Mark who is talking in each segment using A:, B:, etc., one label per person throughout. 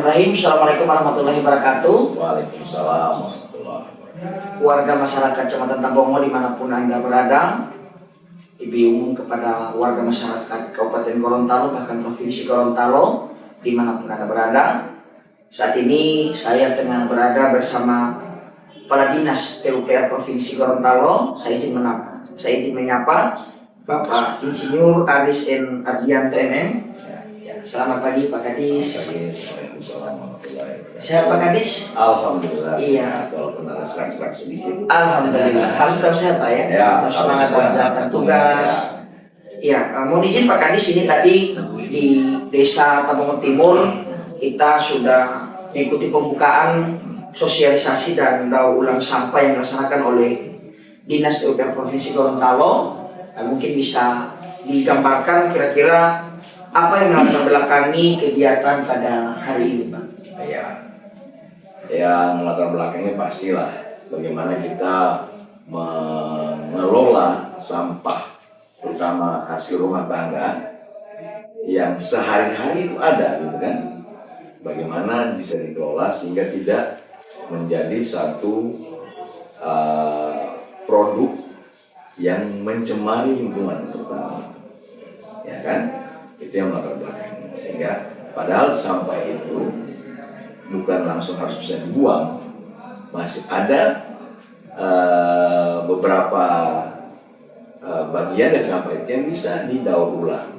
A: Bismillahirrahmanirrahim. Assalamualaikum warahmatullahi wabarakatuh.
B: Waalaikumsalam warahmatullahi wabarakatuh.
A: Warga masyarakat Kecamatan Tambongo dimanapun Anda berada, lebih umum kepada warga masyarakat Kabupaten Gorontalo bahkan Provinsi Gorontalo dimanapun Anda berada. Saat ini saya tengah berada bersama Kepala Dinas PUPR Provinsi Gorontalo. Saya izin menyapa Bapak Insinyur Aris N. Ardianto MM. Selamat pagi Pak Kadis.
B: Waalaikumsalam warahmatullahi wabarakatuh.
A: Sehat Pak Kadis?
B: Alhamdulillah.
A: Iya.
B: Sehat, walaupun ada serak-serak sedikit.
A: Alhamdulillah. Harus tetap sehat Pak ya.
B: Ya,
A: Tetap semangat
B: harus
A: menjalankan tugas. Iya. Mohon izin Pak Kadis, ini tadi di Desa Tambongo Timur kita sudah mengikuti pembukaan sosialisasi dan daur ulang sampah yang dilaksanakan oleh Dinas PUPR Provinsi Gorontalo. Mungkin bisa digambarkan kira-kira apa yang melatar belakangi kegiatan pada hari ini, Pak?
B: Ya, yang latar belakangnya pastilah bagaimana kita mengelola sampah, terutama hasil rumah tangga yang sehari-hari itu ada, gitu kan? Bagaimana bisa dikelola sehingga tidak menjadi satu produk yang mencemari lingkungan, terutama, ya kan? Itu yang latar belakang, sehingga padahal sampah itu bukan langsung harus bisa dibuang, masih ada beberapa bagian dari sampah itu yang bisa didaur ulang,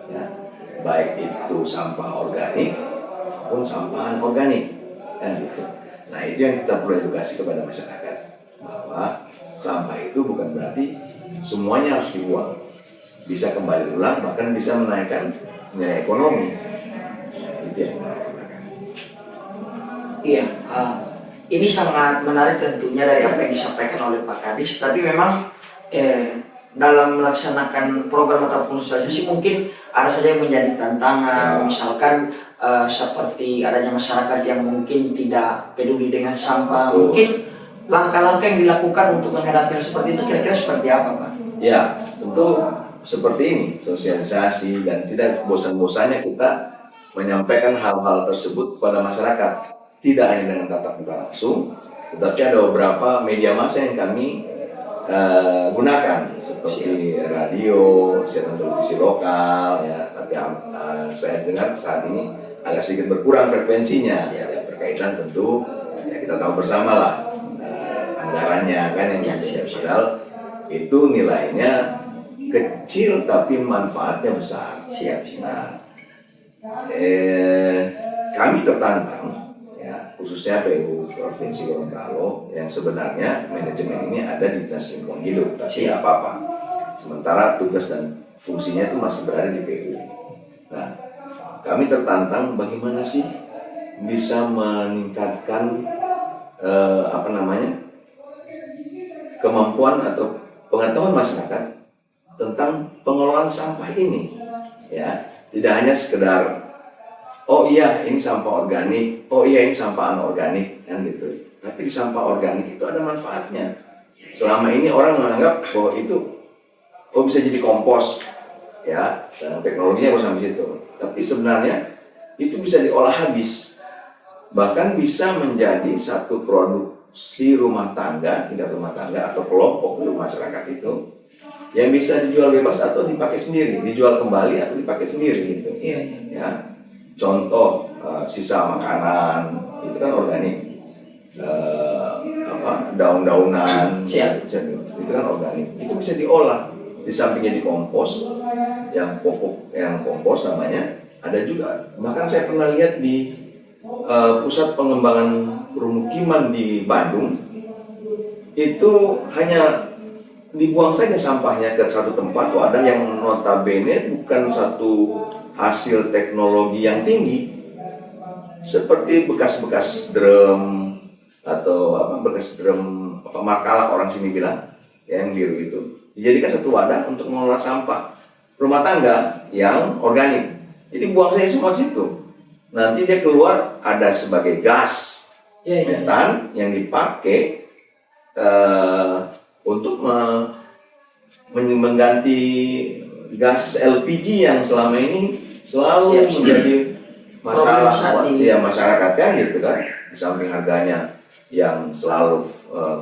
B: ya. Baik itu sampah organik maupun sampah anorganik, kan gitu. Nah, itu yang kita perlu edukasi kepada masyarakat, bahwa sampah itu bukan berarti semuanya harus dibuang, bisa kembali ulang, bahkan bisa menaikkan nilai ekonomi. Itu yang kita lakukan.
A: Iya, ini sangat menarik tentunya dari apa yang disampaikan oleh Pak Kadis. Tapi memang dalam melaksanakan program ataupun sosialisasi mungkin ada saja yang menjadi tantangan. Misalkan seperti adanya masyarakat yang mungkin tidak peduli dengan sampah.
B: Betul.
A: Mungkin langkah-langkah yang dilakukan untuk menghadapi hal seperti itu kira-kira seperti apa, Pak?
B: Ya, tentu seperti ini, sosialisasi, dan tidak bosan-bosannya kita menyampaikan hal-hal tersebut kepada masyarakat. Tidak hanya dengan tatap muka langsung, tetapi ada beberapa media massa yang kami gunakan, seperti radio, siaran televisi lokal, ya. Tapi saya dengar saat ini agak sedikit berkurang frekuensinya, ya, berkaitan tentu, ya kita tahu bersama lah anggarannya kan yang padahal itu nilainya kecil tapi manfaatnya besar. Nah, kami tertantang, ya, khususnya PU Provinsi Gorontalo, yang sebenarnya manajemen ini ada di Dinas Lingkungan Hidup, tapi nggak apa-apa. Sementara tugas dan fungsinya itu masih berada di PU. Nah, kami tertantang bagaimana sih bisa meningkatkan kemampuan atau pengetahuan masyarakat tentang pengelolaan sampah ini, ya. Tidak hanya sekedar oh iya ini sampah organik, oh iya ini sampah anorganik, kan gitu. Tapi di sampah organik itu ada manfaatnya. Selama ini orang menganggap bahwa itu bisa jadi kompos, ya, dan teknologinya sampai situ. Tapi sebenarnya itu bisa diolah habis, bahkan bisa menjadi satu produksi rumah tangga, tingkat rumah tangga atau kelompok di masyarakat itu yang bisa dijual bebas atau dipakai sendiri, dijual kembali atau dipakai sendiri gitu.
A: Iya.
B: Ya, contoh sisa makanan itu kan organik, daun-daunan itu kan organik, itu bisa diolah, di samping jadi kompos, yang kompos namanya, ada juga bahkan saya pernah lihat di pusat pengembangan permukiman di Bandung, itu hanya dibuang saja sampahnya ke satu tempat, wadah yang notabene bukan satu hasil teknologi yang tinggi, seperti bekas-bekas drum atau bekas drum markala orang sini bilang, yang biru itu dijadikan satu wadah untuk mengelola sampah rumah tangga yang organik. Jadi buang saja semua situ, nanti dia keluar ada sebagai gas metan yang dipakai untuk mengganti gas LPG yang selama ini selalu menjadi masalah
A: saat ini.
B: ya masyarakat kan gitu kan, di samping harganya yang selalu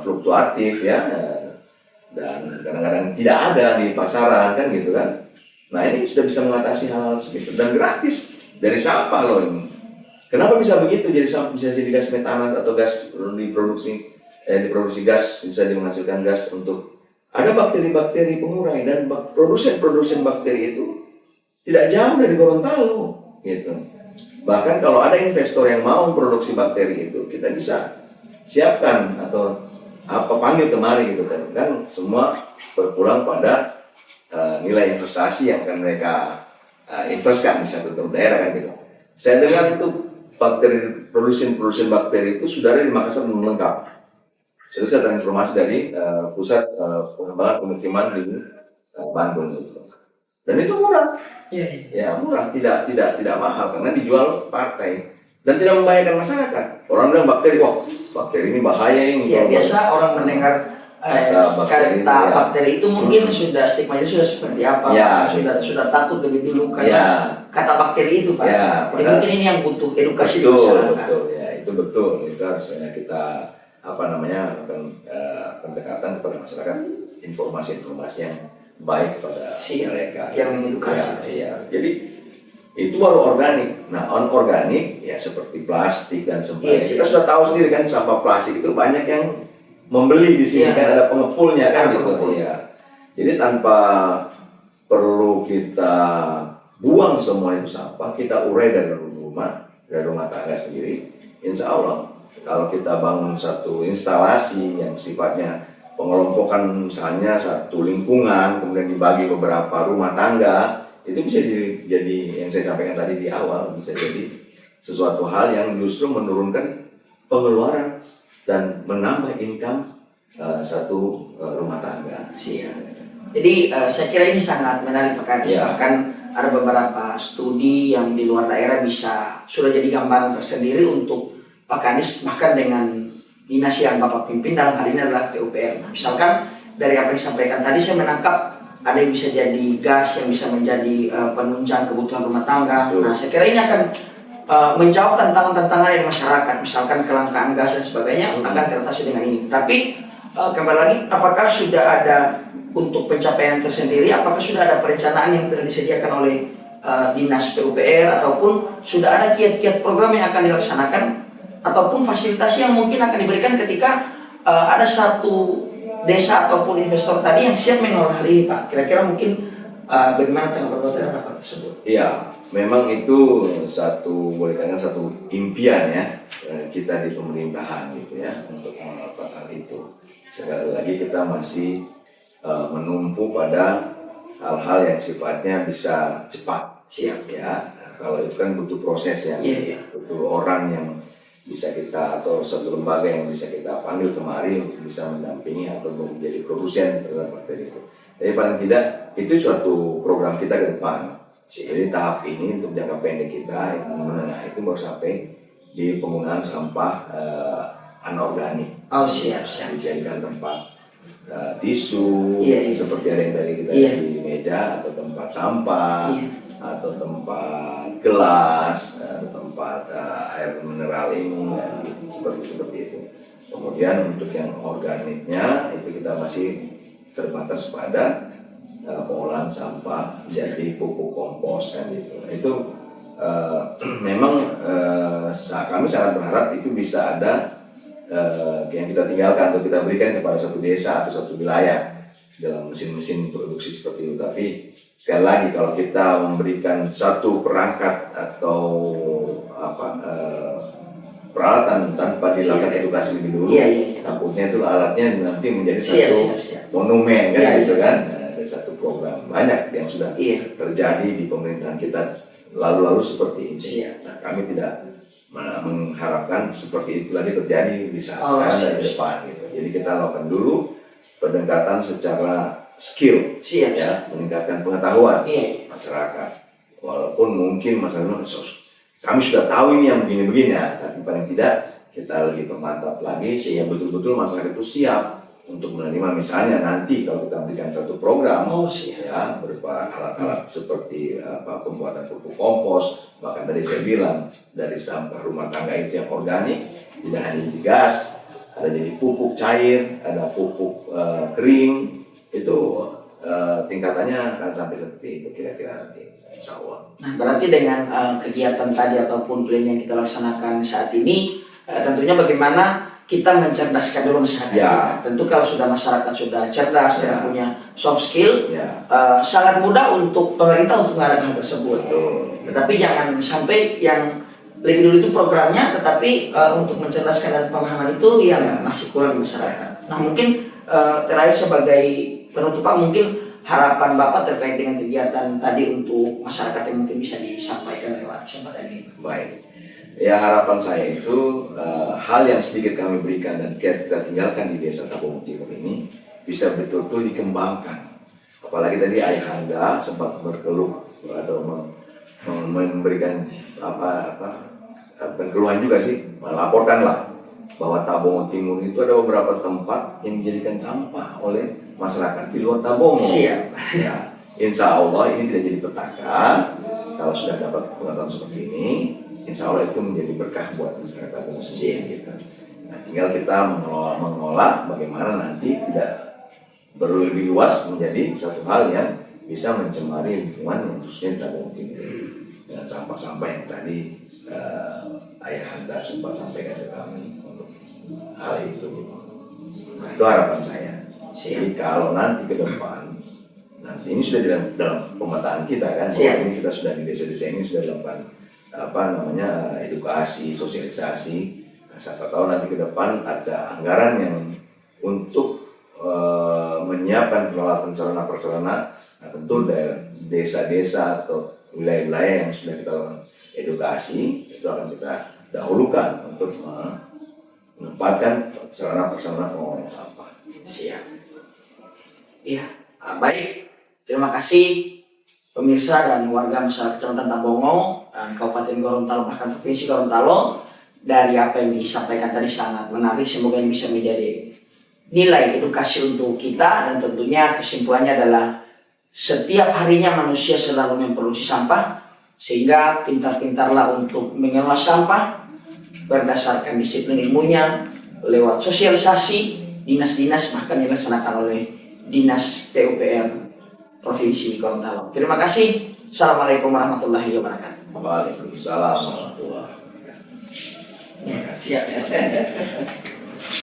B: fluktuatif ya, dan kadang-kadang tidak ada di pasaran kan gitu kan. Nah ini sudah bisa mengatasi hal segitu dan gratis dari sampah loh ini. Kenapa bisa begitu? Jadi sampah bisa jadi gas metana atau gas diproduksi gas, bisa menghasilkan gas untuk ada bakteri-bakteri pengurai, dan produsen bakteri itu tidak jauh dari Gorontalo gitu. Bahkan kalau ada investor yang mau produksi bakteri itu, kita bisa siapkan atau panggil kemari gitu kan semua berpulang pada nilai investasi yang akan mereka investkan di satu daerah kan gitu. Saya dengar itu produsen bakteri itu sudah ada di Makassar belum lengkap. Jadi saya terinformasi dari pusat pengembangan pemukiman di Bandung gitu. Dan itu murah, ya murah, tidak mahal karena dijual partai dan tidak membahayakan masyarakat. Orang bilang bakteri, wah bakteri ini bahaya ini.
A: Ya biasa orang mendengar kata bakteri itu mungkin sudah stigmanya sudah seperti apa,
B: ya,
A: sudah takut lebih dulu kata bakteri itu Pak.
B: Ya,
A: jadi mungkin ini yang butuh edukasi di
B: masyarakat.
A: Betul,
B: ya itu betul. Itu harusnya kita pendekatan kepada masyarakat, informasi yang baik kepada mereka
A: yang mengedukasi.
B: Ya. Jadi itu baru organik. Nah, non-organik ya seperti plastik dan sebagainya. Kita sudah tahu sendiri kan sampah plastik itu banyak yang membeli di sini kan ada pengepulnya kan gitu ya. Jadi tanpa perlu kita buang semua itu sampah, kita urai dari rumah tangga sendiri. Insya Allah kalau kita bangun satu instalasi yang sifatnya pengelompokan, misalnya satu lingkungan kemudian dibagi beberapa rumah tangga, itu bisa jadi yang saya sampaikan tadi di awal, bisa jadi sesuatu hal yang justru menurunkan pengeluaran dan menambah income satu rumah tangga.
A: Jadi saya kira ini sangat menarik Pak Kadis. Bahkan ada beberapa studi yang di luar daerah sudah jadi gambaran tersendiri untuk Pak Kadis, bahkan dengan dinas yang Bapak pimpin dalam hal ini adalah PUPR. Misalkan dari apa yang disampaikan tadi saya menangkap ada yang bisa jadi gas yang bisa menjadi penunjang kebutuhan rumah tangga. Nah saya kira ini akan menjawab tantangan-tantangan dari masyarakat, misalkan kelangkaan gas dan sebagainya akan teratasi dengan ini. Tapi kembali lagi, apakah sudah ada untuk pencapaian tersendiri, apakah sudah ada perencanaan yang telah disediakan oleh dinas PUPR ataupun sudah ada kiat-kiat program yang akan dilaksanakan ataupun fasilitas yang mungkin akan diberikan ketika ada satu desa ataupun investor tadi yang siap mengelola hal ini Pak. Kira-kira mungkin bagaimana tanggapan Bapak terhadap hal tersebut?
B: Iya, memang itu boleh katakan satu impian ya kita di pemerintahan gitu ya untuk melakukan hal itu. Sekali lagi kita masih menumpu pada hal-hal yang sifatnya bisa cepat.
A: Siap
B: ya. Nah, kalau itu kan butuh proses yang butuh orang yang bisa kita atau satu lembaga yang bisa kita panggil kemari untuk bisa mendampingi atau menjadi produsen terhadap bakteri itu. Jadi paling tidak itu suatu program kita ke depan. Jadi tahap ini untuk jangka pendek kita yang menengah itu baru sampai di penggunaan sampah anorganik.
A: Siap.
B: Dijadikan tempat tisu seperti ada yang tadi kita di meja, atau tempat sampah, atau tempat gelas, atau tempat air mineral ini, seperti itu. Kemudian untuk yang organiknya itu kita masih terbatas pada pengolahan sampah jadi pupuk kompos kan gitu. Itu memang kami sangat berharap itu bisa ada yang kita tinggalkan atau kita berikan kepada satu desa atau satu wilayah dalam mesin-mesin produksi seperti itu. Tapi sekali lagi kalau kita memberikan satu perangkat atau peralatan tanpa dilakukan edukasi lebih dulu, takutnya itu alatnya nanti menjadi satu monumen kan gitu kan. Ada satu program banyak yang sudah terjadi di pemerintahan kita lalu-lalu seperti ini. Nah, kami tidak mengharapkan seperti itu lagi terjadi di saat sekarang dan ke depan gitu. Jadi kita lakukan dulu pendekatan secara skill, ya, meningkatkan pengetahuan masyarakat. Walaupun mungkin masyarakat kami sudah tahu ini yang begini-begini ya, tapi paling tidak kita lebih permantap lagi sehingga betul-betul masyarakat itu siap untuk menerima misalnya nanti kalau kita berikan satu program
A: Oh, siap.
B: ya berupa alat-alat seperti pembuatan pupuk kompos, bahkan tadi saya bilang dari sampah rumah tangga itu yang organik tidak hanya jadi gas, ada jadi pupuk cair, ada pupuk kering, itu tingkatannya akan sampai seperti itu kira-kira nanti, insya Allah.
A: Nah, berarti dengan kegiatan tadi ataupun plan yang kita laksanakan saat ini, tentunya bagaimana kita mencerdaskan dulu masyarakat
B: Ya.
A: kita. Tentu kalau sudah masyarakat sudah cerdas dan
B: Ya.
A: punya soft skill,
B: Ya.
A: sangat mudah untuk pemerintah untuk mengarahkan hal tersebut.
B: Betul.
A: Tetapi jangan sampai yang lebih dulu itu programnya, tetapi untuk mencerdaskan dan pemahaman itu yang masih kurang di masyarakat. Nah, mungkin terakhir sebagai penutup Pak, mungkin harapan Bapak terkait dengan kegiatan tadi untuk masyarakat yang mungkin bisa disampaikan lewat kesempatan ini.
B: Baik. Ya, harapan saya itu hal yang sedikit kami berikan dan kita tinggalkan di Desa Tabung Timur ini bisa betul-betul dikembangkan. Apalagi tadi Ayahanda sempat berkeluh atau memberikan keluhan juga sih, melaporkanlah bahwa Tabung Timur itu ada beberapa tempat yang dijadikan sampah oleh masyarakat di luar Tabung.
A: Siap.
B: Ya, insya Allah ini tidak jadi petaka. Kalau sudah dapat pengetahuan seperti ini, insya Allah itu menjadi berkah buat masyarakat Tabung sendiri gitu. Nah, tinggal kita mengolah bagaimana nanti tidak berlebih luas menjadi satu hal yang bisa mencemari lingkungan yang khususnya di Tabung Timur dengan sampah-sampah yang tadi Ayahanda sempat sampaikan ke kami untuk hal itu. Itu harapan saya. Jadi kalau nanti ke depan, nanti ini sudah dalam pemetaan kita kan, bahwa ini kita sudah di desa-desa ini sudah dilakukan edukasi, sosialisasi. Nah, siapa tahu nanti ke depan ada anggaran yang untuk menyiapkan peralatan sarana prasarana. Nah, tentu dari desa-desa atau wilayah-wilayah yang sudah kita lakukan edukasi itu akan kita dahulukan untuk menempatkan sarana prasarana pengolahan sampah.
A: Siap. Iya, baik. Terima kasih pemirsa dan warga masyarakat Kecamatan Tambongo dan Kabupaten Gorontalo bahkan Provinsi Gorontalo, dari apa yang disampaikan tadi sangat menarik. Semoga ini bisa menjadi nilai edukasi untuk kita, dan tentunya kesimpulannya adalah setiap harinya manusia selalu memproduksi sampah, sehingga pintar-pintarlah untuk mengelola sampah berdasarkan disiplin ilmunya lewat sosialisasi dinas-dinas bahkan yang dilaksanakan oleh Dinas PUPR Provinsi Gorontalo. Terima kasih. Assalamualaikum warahmatullahi wabarakatuh.
B: Waalaikumsalam warahmatullahi wabarakatuh.
A: Siap.